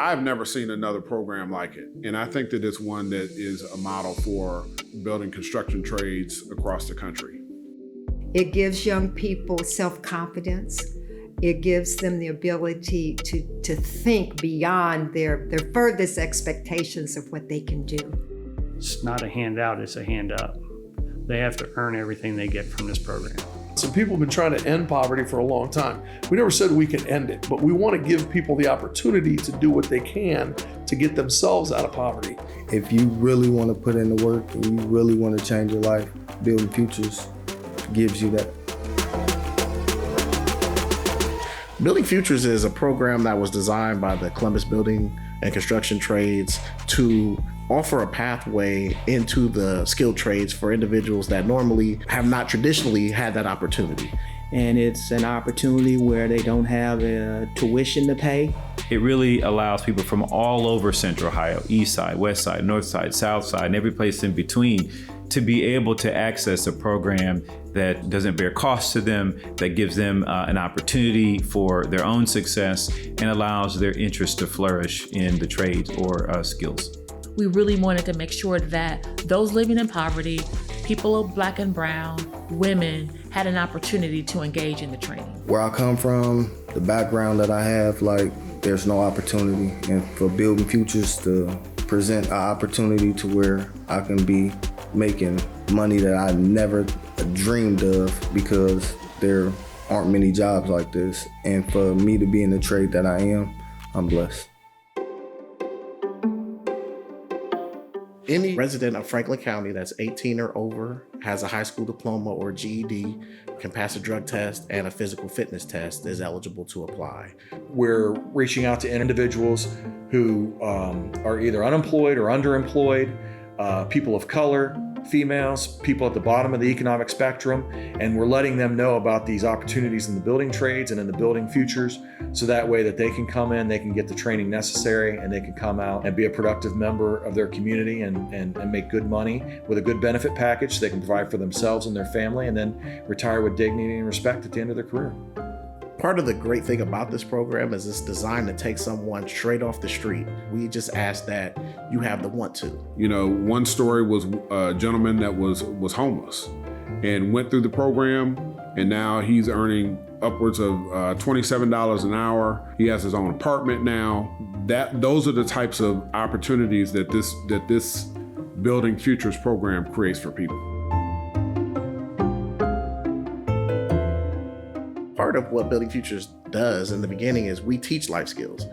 I've never seen another program like it. And I think that it's one that is a model for building construction trades across the country. It gives young people self-confidence. It gives them the ability to think beyond their furthest expectations of what they can do. It's not a handout, it's a hand up. They have to earn everything they get from this program. Some people have been trying to end poverty for a long time. We never said we can end it, but we want to give people the opportunity to do what they can to get themselves out of poverty. If you really want to put in the work and you really want to change your life, Building Futures gives you that. Building Futures is a program that was designed by the Columbus Building and Construction Trades to offer a pathway into the skilled trades for individuals that normally have not traditionally had that opportunity. And it's an opportunity where they don't have a tuition to pay. It really allows people from all over Central Ohio, East Side, West Side, North Side, South Side, and every place in between to be able to access a program that doesn't bear cost to them, that gives them an opportunity for their own success and allows their interest to flourish in the trades or skills. We really wanted to make sure that those living in poverty, people of Black and brown, women, had an opportunity to engage in the training. Where I come from, the background that I have, there's no opportunity. And for Building Futures to present an opportunity to where I can be making money that I never dreamed of, because there aren't many jobs like this. And for me to be in the trade that I am, I'm blessed. Any resident of Franklin County that's 18 or over, has a high school diploma or GED, can pass a drug test and a physical fitness test, is eligible to apply. We're reaching out to individuals who are either unemployed or underemployed, people of color, females, people at the bottom of the economic spectrum, and we're letting them know about these opportunities in the building trades and in the building futures, so that way that they can come in, they can get the training necessary, and they can come out and be a productive member of their community and make good money with a good benefit package so they can provide for themselves and their family, and then retire with dignity and respect at the end of their career. Part of the great thing about this program is it's designed to take someone straight off the street. We just ask that you have the want to. You know, one story was a gentleman that was homeless and went through the program, and now he's earning upwards of $27 an hour. He has his own apartment now. Those are the types of opportunities that this Building Futures program creates for people. Part of what Building Futures does in the beginning is we teach life skills.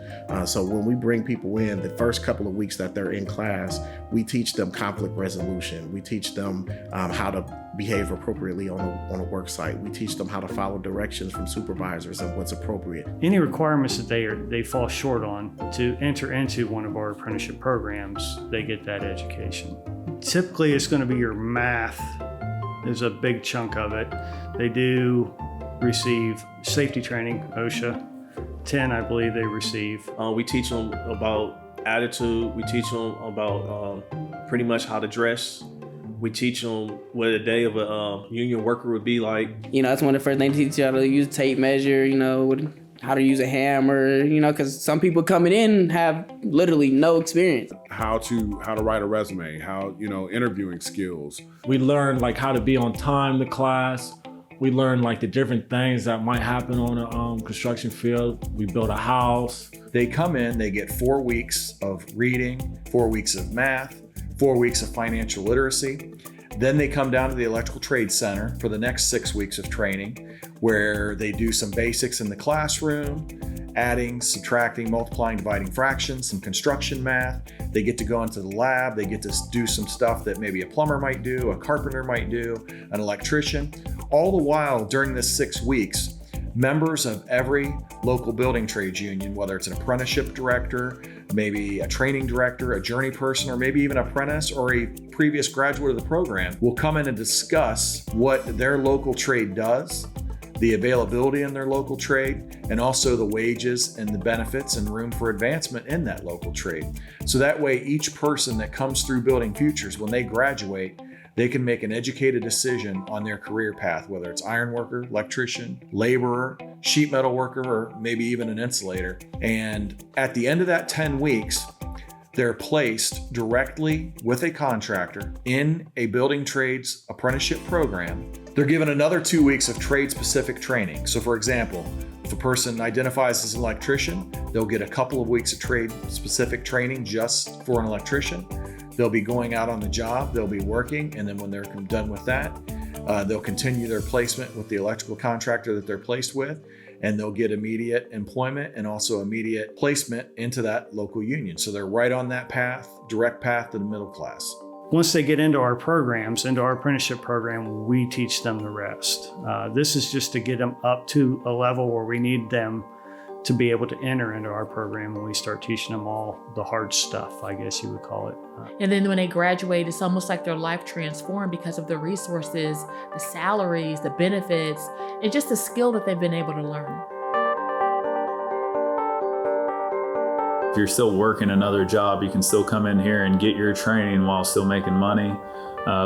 So when we bring people in, the first couple of weeks that they're in class, we teach them conflict resolution. We teach them how to behave appropriately on a work site. We teach them how to follow directions from supervisors and what's appropriate. Any requirements that they fall short on to enter into one of our apprenticeship programs, they get that education. Typically, it's going to be your math is a big chunk of it. They do receive safety training, OSHA. 10, I believe they receive. We teach them about attitude. We teach them about pretty much how to dress. We teach them what a day of a union worker would be like. You know, that's one of the first things they teach you how to use a tape measure, how to use a hammer, because some people coming in have literally no experience. How to write a resume, interviewing skills. We learn how to be on time to class. We learn the different things that might happen on a construction field. We build a house. They come in, they get 4 weeks of reading, 4 weeks of math, 4 weeks of financial literacy. Then they come down to the Electrical Trade Center for the next 6 weeks of training, where they do some basics in the classroom, adding, subtracting, multiplying, dividing fractions, some construction math. They get to go into the lab. They get to do some stuff that maybe a plumber might do, a carpenter might do, an electrician. All the while during this 6 weeks, members of every local building trades union, whether it's an apprenticeship director, maybe a training director, a journey person, or maybe even an apprentice or a previous graduate of the program, will come in and discuss what their local trade does, the availability in their local trade, and also the wages and the benefits and room for advancement in that local trade. So that way, each person that comes through Building Futures, when they graduate, they can make an educated decision on their career path, whether it's ironworker, electrician, laborer, sheet metal worker, or maybe even an insulator. And at the end of that 10 weeks, they're placed directly with a contractor in a building trades apprenticeship program. They're given another 2 weeks of trade-specific training. So for example, if a person identifies as an electrician, they'll get a couple of weeks of trade-specific training just for an electrician. They'll be going out on the job, they'll be working, and then when they're done with that, they'll continue their placement with the electrical contractor that they're placed with, and they'll get immediate employment and also immediate placement into that local union. So they're right on that path, direct path to the middle class. Once they get into our programs, into our apprenticeship program, we teach them the rest. This is just to get them up to a level where we need them to be able to enter into our program, and we start teaching them all the hard stuff, I guess you would call it. And then when they graduate, it's almost like their life transformed because of the resources, the salaries, the benefits, and just the skill that they've been able to learn. If you're still working another job, you can still come in here and get your training while still making money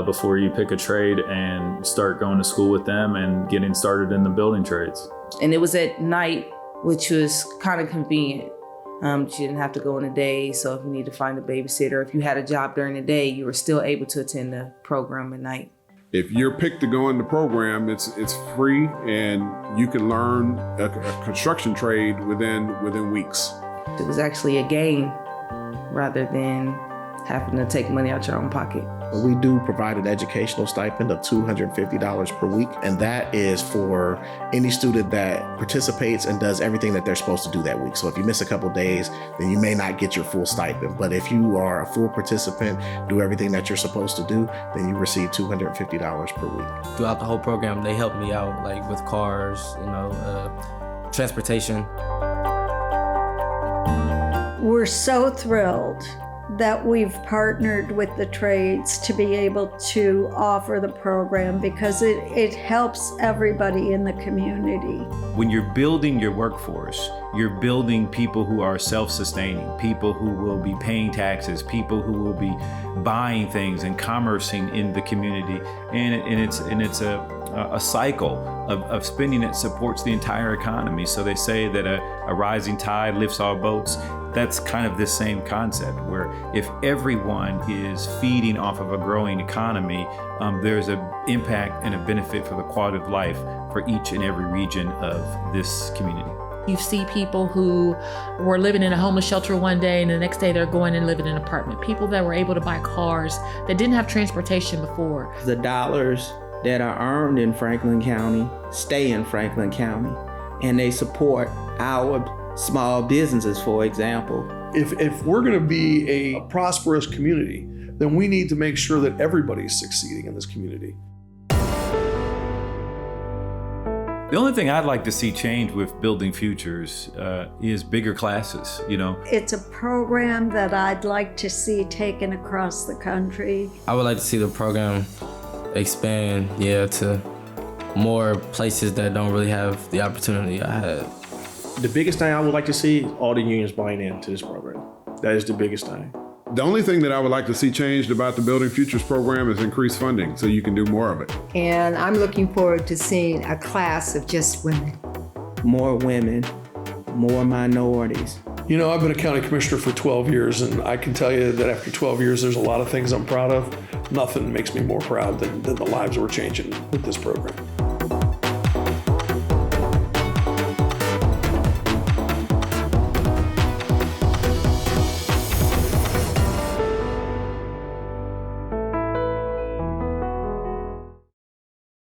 before you pick a trade and start going to school with them and getting started in the building trades. And it was at night, which was kind of convenient. You didn't have to go in the day, so if you need to find a babysitter, if you had a job during the day, you were still able to attend the program at night. If you're picked to go in the program, it's free, and you can learn a construction trade within weeks. It was actually a gain rather than having to take money out your own pocket. We do provide an educational stipend of $250 per week, and that is for any student that participates and does everything that they're supposed to do that week. So if you miss a couple days, then you may not get your full stipend. But if you are a full participant, do everything that you're supposed to do, then you receive $250 per week. Throughout the whole program, they helped me out, like with cars, transportation. We're so thrilled that we've partnered with the trades to be able to offer the program because it helps everybody in the community. When you're building your workforce, you're building people who are self-sustaining, people who will be paying taxes, people who will be buying things and commercing in the community. And it's a cycle of spending that supports the entire economy. So they say that a rising tide lifts all boats. That's kind of the same concept, where if everyone is feeding off of a growing economy, there's an impact and a benefit for the quality of life for each and every region of this community. You see people who were living in a homeless shelter one day and the next day they're going and living in an apartment. People that were able to buy cars that didn't have transportation before. The dollars that are earned in Franklin County stay in Franklin County, and they support our small businesses, for example. If we're going to be a prosperous community, then we need to make sure that everybody's succeeding in this community. The only thing I'd like to see change with Building Futures is bigger classes, It's a program that I'd like to see taken across the country. I would like to see the program expand, to more places that don't really have the opportunity I had. The biggest thing I would like to see is all the unions buying into this program. That is the biggest thing. The only thing that I would like to see changed about the Building Futures program is increased funding so you can do more of it. And I'm looking forward to seeing a class of just women. More women, more minorities. I've been a county commissioner for 12 years, and I can tell you that after 12 years, there's a lot of things I'm proud of. Nothing makes me more proud than the lives we're changing with this program.